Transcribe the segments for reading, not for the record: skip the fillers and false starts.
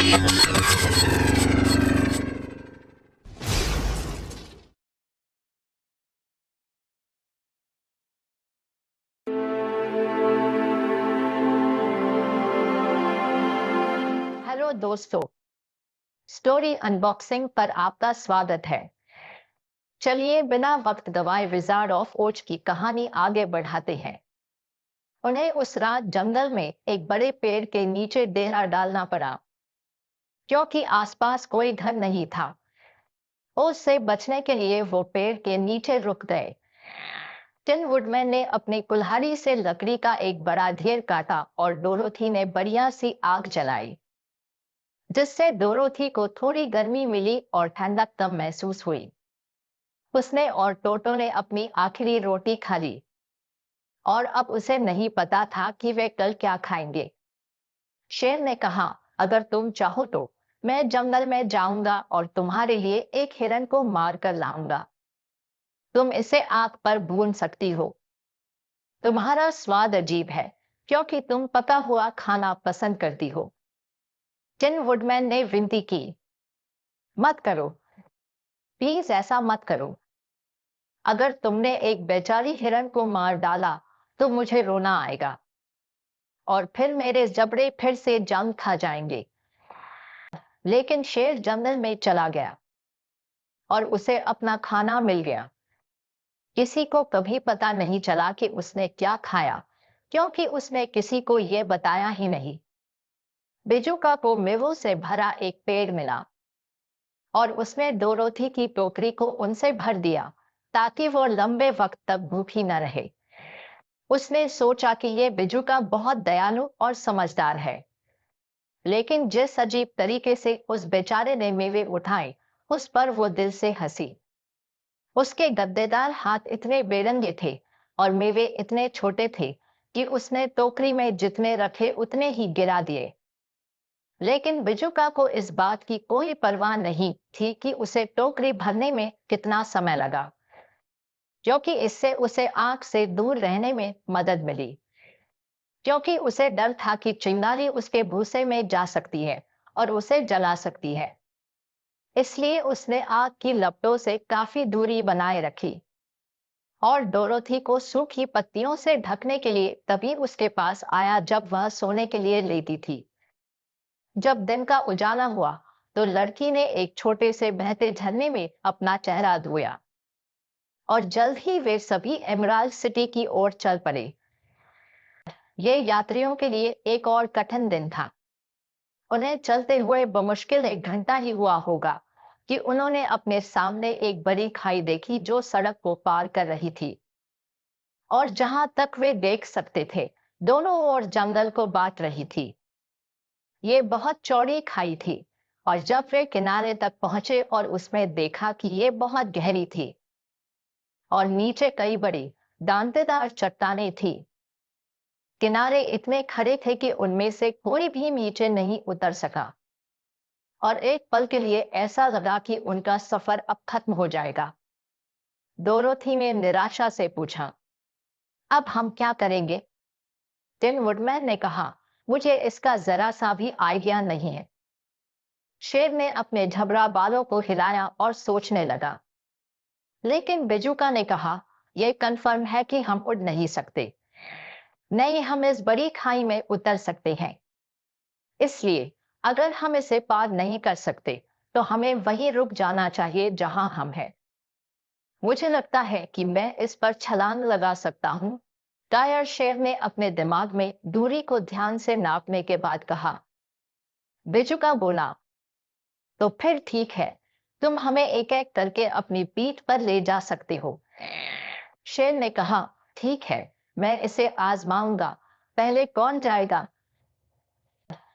Hello दोस्तों, story unboxing पर आपका स्वागत है। चलिए बिना वक्त गवाए विजार्ड ऑफ ओज की कहानी आगे बढ़ाते हैं। उन्हें उस रात जंगल में एक बड़े पेड़ के नीचे डेरा डालना पड़ा, क्योंकि आसपास कोई घर नहीं था। ओज से बचने के लिए वो पेड़ के नीचे रुक गए। टिन वुडमैन ने अपनी कुल्हाड़ी से लकड़ी का एक बड़ा ढेर काटा और डोरोथी ने बढ़िया सी आग जलाई, जिससे डोरोथी को थोड़ी गर्मी मिली और ठंडक कम महसूस हुई। उसने और टोटो ने अपनी आखिरी रोटी खा ली, और अब उसे नहीं पता था कि वे कल क्या खाएंगे। शेर ने कहा, अगर तुम चाहो तो मैं जंगल में जाऊंगा और तुम्हारे लिए एक हिरन को मार कर लाऊंगा। तुम इसे आग पर भून सकती हो। तुम्हारा स्वाद अजीब है, क्योंकि तुम पका हुआ खाना पसंद करती हो। टिन वुडमैन ने विनती की, मत करो, प्लीज ऐसा मत करो। अगर तुमने एक बेचारी हिरन को मार डाला तो मुझे रोना आएगा, और फिर मेरे जबड़े फिर से जंग खा जाएंगे। लेकिन शेर जंगल में चला गया और उसे अपना खाना मिल गया। किसी को कभी पता नहीं चला कि उसने क्या खाया, क्योंकि उसने किसी को यह बताया ही नहीं। बिजुका को मेवों से भरा एक पेड़ मिला, और उसने डोरोथी की टोकरी को उनसे भर दिया, ताकि वो लंबे वक्त तक भूखी न रहे। उसने सोचा कि यह बिजुका बहुत दयालु और समझदार है। लेकिन जिस अजीब तरीके से उस बेचारे ने मेवे उठाए, उस पर वो दिल से हंसी। उसके गद्देदार हाथ इतने बेरंगे थे और मेवे इतने छोटे थे कि उसने टोकरी में जितने रखे उतने ही गिरा दिए। लेकिन बिजुका को इस बात की कोई परवाह नहीं थी कि उसे टोकरी भरने में कितना समय लगा, क्योंकि इससे उसे आग से दूर रहने में मदद मिली। क्योंकि उसे डर था कि चिंगारी उसके भूसे में जा सकती है और उसे जला सकती है, इसलिए उसने आग की लपटों से काफी दूरी बनाए रखी। और डोरोथी को सूखी पत्तियों से ढकने के लिए तभी उसके पास आया जब वह सोने के लिए लेटी थी। जब दिन का उजाला हुआ तो लड़की ने एक छोटे से बहते झरने में अपना चेहरा धोया, और जल्द ही वे सभी एमराल्ड सिटी की ओर चल पड़े। ये यात्रियों के लिए एक और कठिन दिन था। उन्हें चलते हुए बमुश्किल 1 घंटा ही हुआ होगा कि उन्होंने अपने सामने एक बड़ी खाई देखी जो सड़क को पार कर रही थी, और जहां तक वे देख सकते थे दोनों ओर जंगल को बांट रही थी। ये बहुत चौड़ी खाई थी, और जब वे किनारे तक पहुंचे और उसमें देखा कि ये बहुत गहरी थी और नीचे कई बड़ी दांतेदार चट्टानें थी। किनारे इतने खड़े थे कि उनमें से कोई भी नीचे नहीं उतर सका, और एक पल के लिए ऐसा लगा कि उनका सफर अब खत्म हो जाएगा। डोरोथी ने निराशा से पूछा, अब हम क्या करेंगे? टिन वुडमैन ने कहा, मुझे इसका जरा सा भी आइडिया नहीं है। शेर ने अपने झबरा बालों को हिलाया और सोचने लगा। लेकिन बिजुका ने कहा, यह कन्फर्म है कि हम उड़ नहीं सकते। नहीं, हम इस बड़ी खाई में उतर सकते हैं। इसलिए अगर हम इसे पार नहीं कर सकते तो हमें वहीं रुक जाना चाहिए जहां हम हैं। मुझे लगता है कि मैं इस पर छलांग लगा सकता हूँ। टायर शेर ने अपने दिमाग में दूरी को ध्यान से नापने के बाद कहा। बिजुका बोला, तो फिर ठीक है, तुम हमें एक एक करके अपनी पीठ पर ले जा सकते हो। शेर ने कहा, ठीक है, मैं इसे आजमाऊंगा। पहले कौन जाएगा?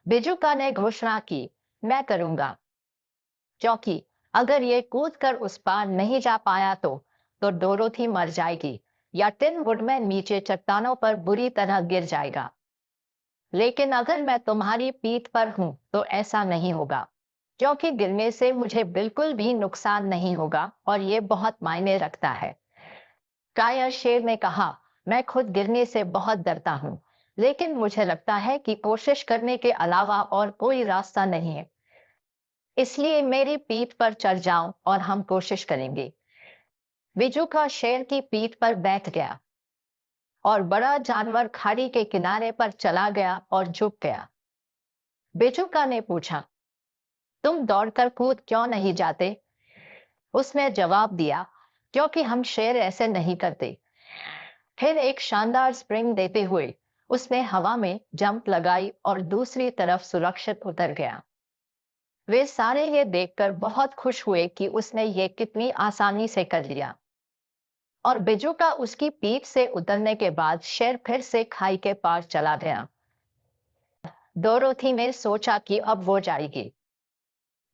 बिजुका ने घोषणा की, मैं करूंगा, क्योंकि अगर ये कूद कर उस पार नहीं जा पाया तो डोरोथी मर जाएगी या टिन वुडमैन नीचे चट्टानों पर बुरी तरह गिर जाएगा। लेकिन अगर मैं तुम्हारी पीठ पर हूं तो ऐसा नहीं होगा, क्योंकि गिरने से मुझे बिल्कुल भी नुकसान नहीं होगा और ये बहुत मायने रखता है। कायर शेर ने कहा, मैं खुद गिरने से बहुत डरता हूँ, लेकिन मुझे लगता है कि कोशिश करने के अलावा और कोई रास्ता नहीं है। इसलिए मेरी पीठ पर चढ़ जाओ और हम कोशिश करेंगे। बिजू का शेर की पीठ पर बैठ गया और बड़ा जानवर खाड़ी के किनारे पर चला गया और झुक गया। बिजूका ने पूछा, तुम दौड़कर कूद क्यों नहीं जाते? उसने जवाब दिया, क्योंकि हम शेर ऐसे नहीं करते। फिर एक शानदार स्प्रिंग देते हुए उसने हवा में जंप लगाई और दूसरी तरफ सुरक्षित उतर गया। वे सारे ये देखकर बहुत खुश हुए कि उसने ये कितनी आसानी से कर लिया। और बिजू का उसकी पीठ से उतरने के बाद शेर फिर से खाई के पार चला गया। डोरोथी ने सोचा कि अब वो जाएगी,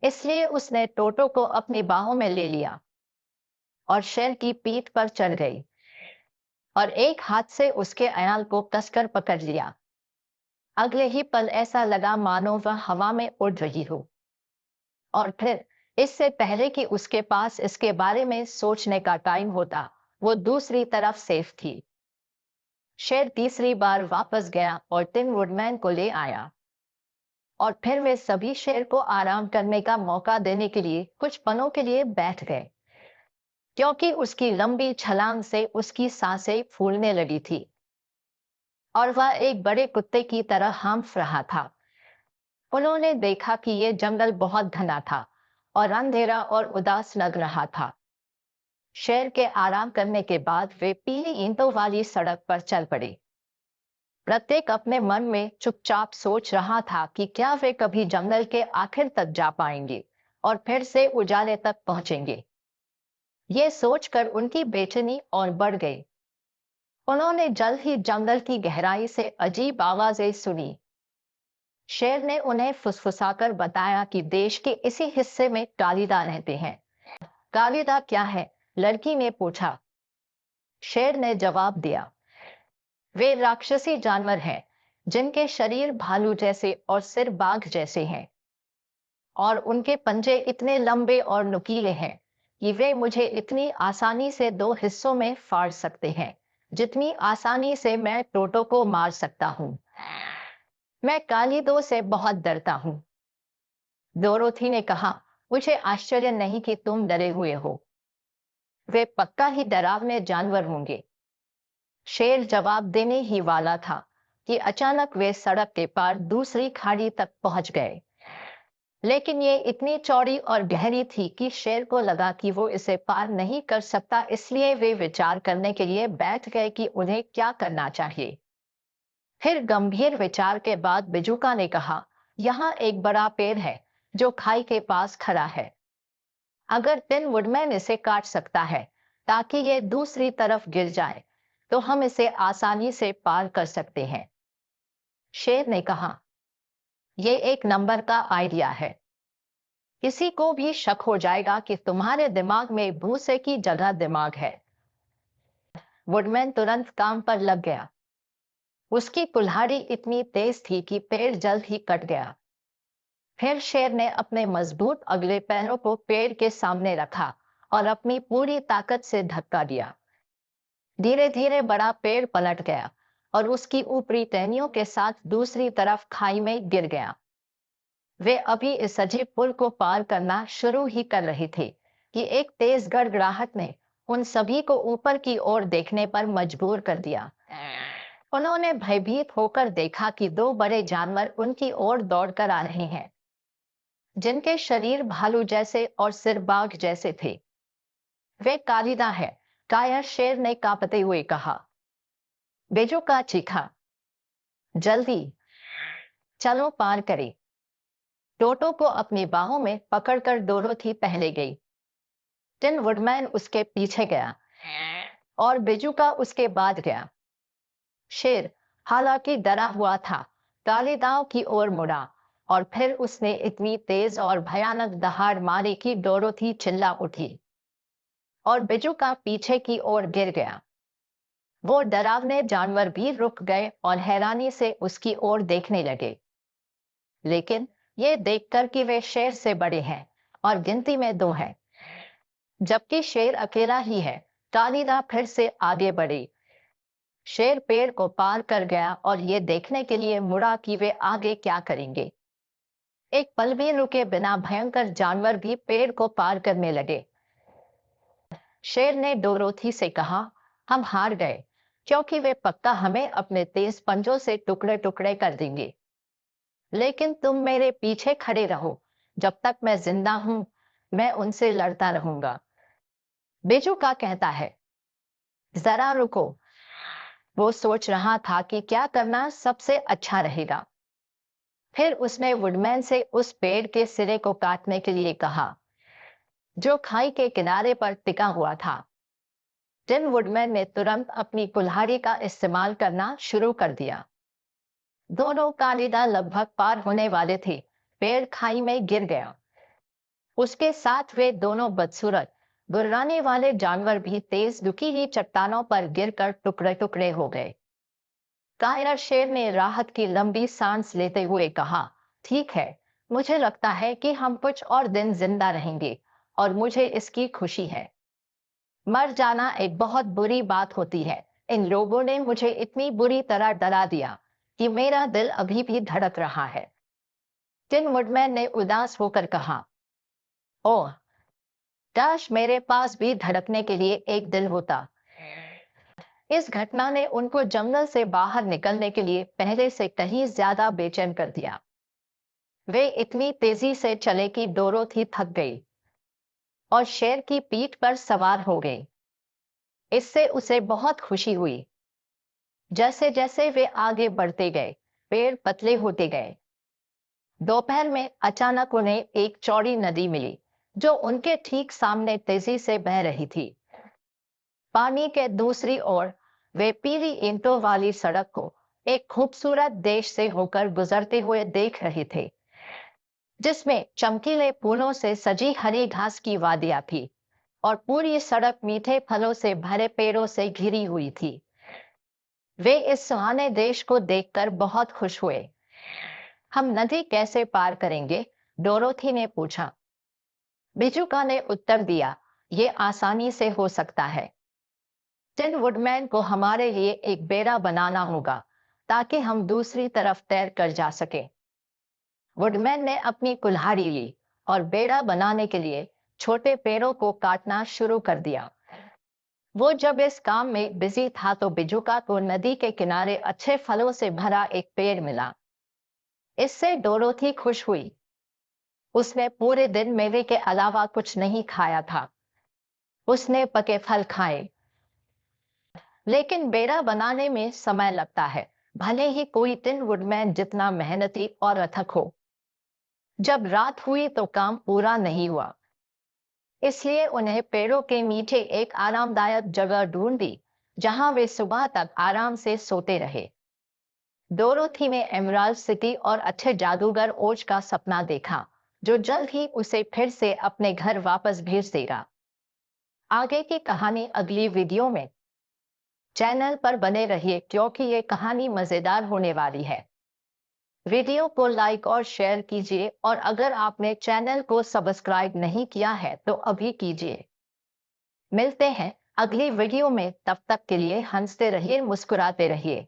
इसलिए उसने टोटो को अपनी बाहों में ले लिया और शेर की पीठ पर चढ़ गई और एक हाथ से उसके अयाल को कसकर पकड़ लिया। अगले ही पल ऐसा लगा मानो वह हवा में उड़ रही हो। और फिर इससे पहले कि उसके पास इसके बारे में सोचने का टाइम होता, वो दूसरी तरफ सेफ थी। शेर तीसरी बार वापस गया और टिन वुडमैन को ले आया और फिर वे सभी शेर को आराम करने का मौका देने के लिए कुछ पलों के लिए बैठ गए, क्योंकि उसकी लंबी छलांग से उसकी सांसें फूलने लगी थी और वह एक बड़े कुत्ते की तरह हांफ रहा था। उन्होंने देखा कि यह जंगल बहुत घना था और अंधेरा और उदास लग रहा था। शेर के आराम करने के बाद वे पीली ईंटों वाली सड़क पर चल पड़े। प्रत्येक अपने मन में चुपचाप सोच रहा था कि क्या वे कभी जंगल के आखिर तक जा पाएंगे और फिर से उजाले तक पहुंचेंगे। ये सोचकर उनकी बेचैनी और बढ़ गई। उन्होंने जल्द ही जंगल की गहराई से अजीब आवाजें सुनी। शेर ने उन्हें फुसफुसाकर बताया कि देश के इसी हिस्से में कालिदा रहते हैं। कालिदा क्या है? लड़की ने पूछा। शेर ने जवाब दिया, वे राक्षसी जानवर हैं जिनके शरीर भालू जैसे और सिर बाघ जैसे हैं और उनके पंजे इतने लंबे और नुकीले हैं कि वे मुझे इतनी आसानी से दो हिस्सों में फाड़ सकते हैं जितनी आसानी से मैं टोटो को मार सकता हूँ। मैं कालिदो से बहुत डरता हूँ। डोरोथी ने कहा, मुझे आश्चर्य नहीं कि तुम डरे हुए हो। वे पक्का ही डरावने जानवर होंगे। शेर जवाब देने ही वाला था कि अचानक वे सड़क के पार दूसरी खाड़ी तक पहुंच गए। लेकिन ये इतनी चौड़ी और गहरी थी कि शेर को लगा कि वो इसे पार नहीं कर सकता, इसलिए वे विचार करने के लिए बैठ गए कि उन्हें क्या करना चाहिए। फिर गंभीर विचार के बाद बिजुका ने कहा, यहाँ एक बड़ा पेड़ है जो खाई के पास खड़ा है। अगर टिन वुडमैन इसे काट सकता है ताकि ये दूसरी तरफ गिर जाए, तो हम इसे आसानी से पार कर सकते हैं। शेर ने कहा, यह एक नंबर का आइडिया है। किसी को भी शक हो जाएगा कि तुम्हारे दिमाग में भूसे की जगह दिमाग है। वुडमैन तुरंत काम पर लग गया। उसकी कुल्हाड़ी इतनी तेज थी कि पेड़ जल्द ही कट गया। फिर शेर ने अपने मजबूत अगले पैरों को पेड़ के सामने रखा और अपनी पूरी ताकत से धक्का दिया। धीरे धीरे बड़ा पेड़ पलट गया और उसकी ऊपरी टहनियों के साथ दूसरी तरफ खाई में गिर गया। वे अभी इस अजीब पुल को पार करना शुरू ही कर रहे थे कि एक तेज गड़गड़ाहट ने उन सभी को ऊपर की ओर देखने पर मजबूर कर दिया। उन्होंने भयभीत होकर देखा कि दो बड़े जानवर उनकी ओर दौड़कर आ रहे हैं, जिनके शरीर भालू जैसे और सिर बाघ जैसे थे। वे कालिदा है, कायर शेर ने कांपते हुए कहा। बेजुका चीखा, जल्दी चलो पार करें। टोटो को अपनी बाहों में पकड़कर डोरोथी पहले गई। टिन वुडमैन उसके पीछे गया और बेजुका उसके बाद गया। शेर, हालांकि डरा हुआ था, कालिदाओं की ओर मुड़ा और फिर उसने इतनी तेज और भयानक दहाड़ मारी कि डोरोथी चिल्ला उठी और बेजुका पीछे की ओर गिर गया। वो डरावने जानवर भी रुक गए और हैरानी से उसकी ओर देखने लगे, लेकिन ये देखकर कि वे शेर से बड़े हैं और गिनती में दो हैं, जबकि शेर अकेला ही है, कालिदा फिर से आगे बढ़ी। शेर पेड़ को पार कर गया और ये देखने के लिए मुड़ा कि वे आगे क्या करेंगे। एक पल भी रुके बिना भयंकर जानवर भी पेड़ को पार करने लगे। शेर ने डोरोथी से कहा, हम हार गए, क्योंकि वे पक्का हमें अपने तेज पंजों से टुकड़े टुकड़े कर देंगे। लेकिन तुम मेरे पीछे खड़े रहो, जब तक मैं जिंदा हूं, मैं उनसे लड़ता रहूंगा। बेजू का कहता है, जरा रुको। वो सोच रहा था कि क्या करना सबसे अच्छा रहेगा। फिर उसने वुडमैन से उस पेड़ के सिरे को काटने के लिए कहा, जो खाई के किनारे पर टिका हुआ था। टिन वुडमैन ने तुरंत अपनी कुल्हाड़ी का इस्तेमाल करना शुरू कर दिया। दोनों कालीदा लगभग पार होने वाले थे, पेड़ खाई में गिर गया। उसके साथ वे दोनों बदसूरत, गुर्राने वाले जानवर भी तेज दुखी चट्टानों पर गिरकर टुकड़े टुकड़े हो गए। कायर शेर ने राहत की लंबी सांस लेते हुए कहा, ठीक है, मुझे लगता है कि हम कुछ और दिन जिंदा रहेंगे, और मुझे इसकी खुशी है। मर जाना एक बहुत बुरी बात होती है। इन लोगों ने मुझे इतनी बुरी तरह डरा दिया कि मेरा दिल अभी भी धड़क रहा है। टिन वुडमैन ने उदास होकर कहा, ओह, काश मेरे पास भी धड़कने के लिए एक दिल होता। इस घटना ने उनको जंगल से बाहर निकलने के लिए पहले से कहीं ज्यादा बेचैन कर दिया। वे इतनी तेजी से चले कि डोरोथी थक गई और शेर की पीठ पर सवार हो गई। इससे उसे बहुत खुशी हुई। जैसे जैसे वे आगे बढ़ते गए, पेड़ पतले होते गए। दोपहर में अचानक उन्हें एक चौड़ी नदी मिली, जो उनके ठीक सामने तेजी से बह रही थी। पानी के दूसरी ओर वे पीली ईंटों वाली सड़क को एक खूबसूरत देश से होकर गुजरते हुए देख रहे थे, जिसमें चमकीले फूलों से सजी हरी घास की वादियां थी और पूरी सड़क मीठे फलों से भरे पेड़ों से घिरी हुई थी। वे इस सुहाने देश को देखकर बहुत खुश हुए। हम नदी कैसे पार करेंगे? डोरोथी ने पूछा। बिजुका ने उत्तर दिया, ये आसानी से हो सकता है। टिन वुडमैन को हमारे लिए एक बेड़ा बनाना होगा, ताकि हम दूसरी तरफ तैर कर जा सके। वुडमैन ने अपनी कुल्हाड़ी ली और बेड़ा बनाने के लिए छोटे पेड़ों को काटना शुरू कर दिया। वो जब इस काम में बिजी था तो बिजुका को नदी के किनारे अच्छे फलों से भरा एक पेड़ मिला। इससे डोरोथी खुश हुई। उसने पूरे दिन मेवे के अलावा कुछ नहीं खाया था। उसने पके फल खाए। लेकिन बेड़ा बनाने में समय लगता है, भले ही कोई टिन वुडमैन जितना मेहनती और अथक हो। जब रात हुई तो काम पूरा नहीं हुआ, इसलिए उन्हें पेड़ों के नीचे एक आरामदायक जगह ढूंढी, जहां वे सुबह तक आराम से सोते रहे। डोरोथी ने एमराल्ड सिटी और अच्छे जादूगर ओज का सपना देखा, जो जल्द ही उसे फिर से अपने घर वापस भेज देगा। आगे की कहानी अगली वीडियो में। चैनल पर बने रहिए, क्योंकि ये कहानी मजेदार होने वाली है। वीडियो को लाइक और शेयर कीजिए, और अगर आपने चैनल को सब्सक्राइब नहीं किया है तो अभी कीजिए। मिलते हैं अगली वीडियो में, तब तक के लिए हंसते रहिए, मुस्कुराते रहिए।